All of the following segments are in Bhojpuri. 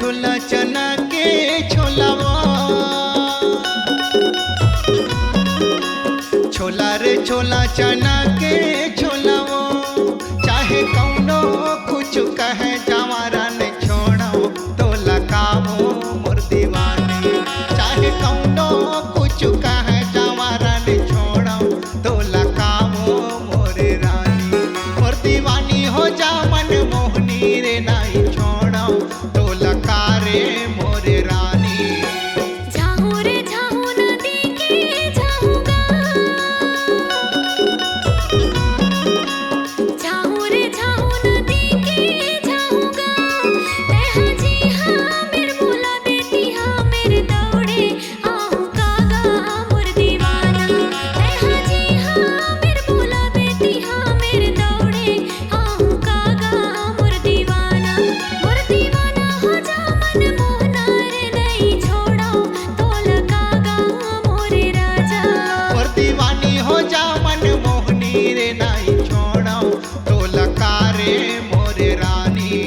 छोला चना के छोलावा, छोला रे छोला चना के छोलावा, चाहे कौनो कुछ कहे जवारा ने छोड़ो तो लगाओ मोर दीवानी, चाहे कौनो कुछ कहे जवारा ने छोड़ो तो लगाओ मोर रानी, मोर दीवानी हो जा मन मोहनी रे नहीं छोड़ो तो लगा रे मोर रानी। जाऊं रे जाऊं नदी के जाऊंगा, जाऊं रे जाऊं नदी के जाऊंगा, हाँ जी हाँ मेरे बोला देती हाँ मेरे दौड़े आऊं कागा मोर दीवाना, हाँ जी हाँ मेरे बोला देती हाँ मेरे दौड़े आऊं कागा मोर दीवाना हो जा मन मोहना रे नहीं छोड़ो तो लगागा मोरे राजा। मोर दीवानी हो जा मन मोहनी रे नहीं छोड़ो तो लगा रे मोर रानी।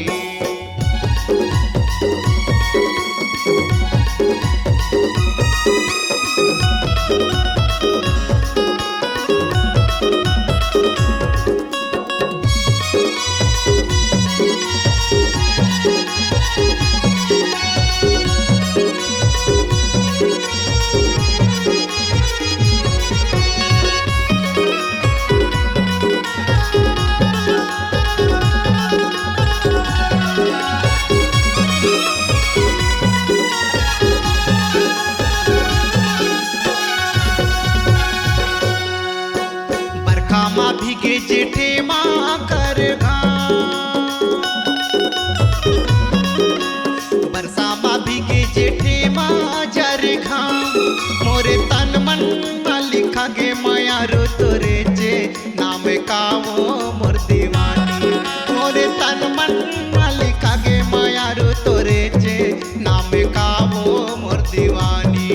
बरखा माँ भीगे जेठे माँ कर बरसा माँ भीगे जेठे माँ जर मोरे तन मन में लिखा गे माया रो तोरे जे नाम कावो मोर दीवानी, मोरे तन मन में लिखा गे माया रो तोरे जे नाम कावो मोर दीवानी।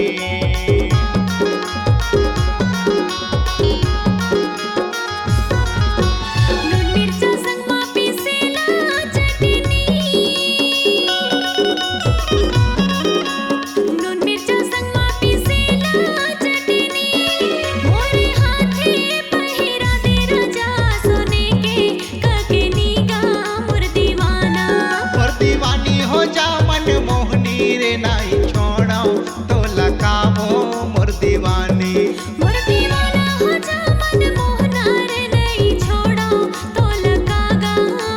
नून मिर्चा संग मा पीसेला चटनी, नून मिर्चा संग मा पीसेला चटनी, मोरे हाथे पहिरा दे राजा सोने के ककनी गा मोर दीवाना। मोर दीवानी हो जा मन मोहनी रे नहीं छोड़ो तो लगाओ मोर दीवानी। मोर दीवाना हो जा मन मोहना रे नहीं छोड़ो तो लगागा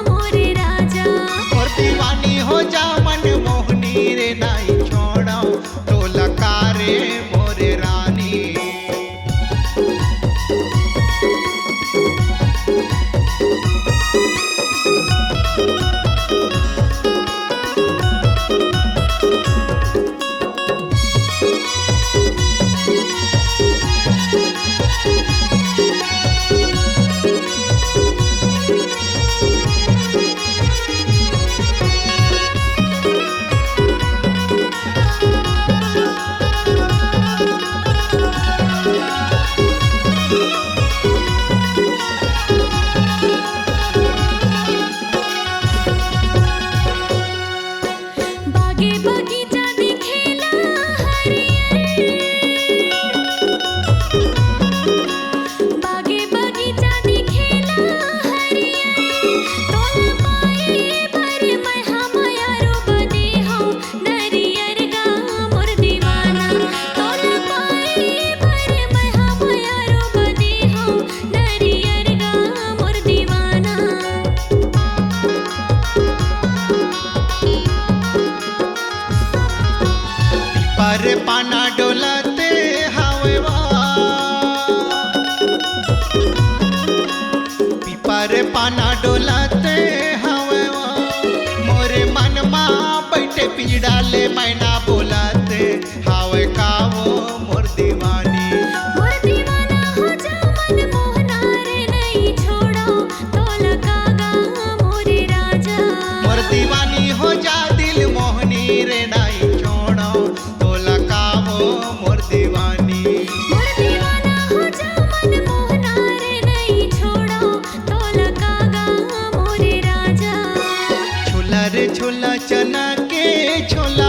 मोरे राजा। मोर दीवानी हो जा मन मोहनी रे नहीं छोड़ो तो लगा रे मोर रानी। बागे बगीचा दिखेला हरियर, बागे बगीचा दिखेला हरियर, तोला पाए भर मैं हमया रोबदे हूँ नरियर गा मोर दीवाना, तोला पाए भर मैं हमया रोबदे हूँ नरियर गा मोर दीवाना। पर पाना डोलाते हवा, पीपर पाना डोलाते हवा, मोरे मन माँ बैठे पीड़ा ले मैना बोलाते हावे कावो मोर दीवानी। मोर दीवाना हो जा मन मोहना रे नहीं छोड़ो तो लगागा मोरे राजा। मोर दीवानी हो जा दिल मोहनी रे नहीं छोड़ो तो लगावो मोर दीवानी। मोर दीवाना हो जा मन मोहना रे नहीं छोड़ो तो लगागा मोरे राजा। छोला रे छोला चना के छोला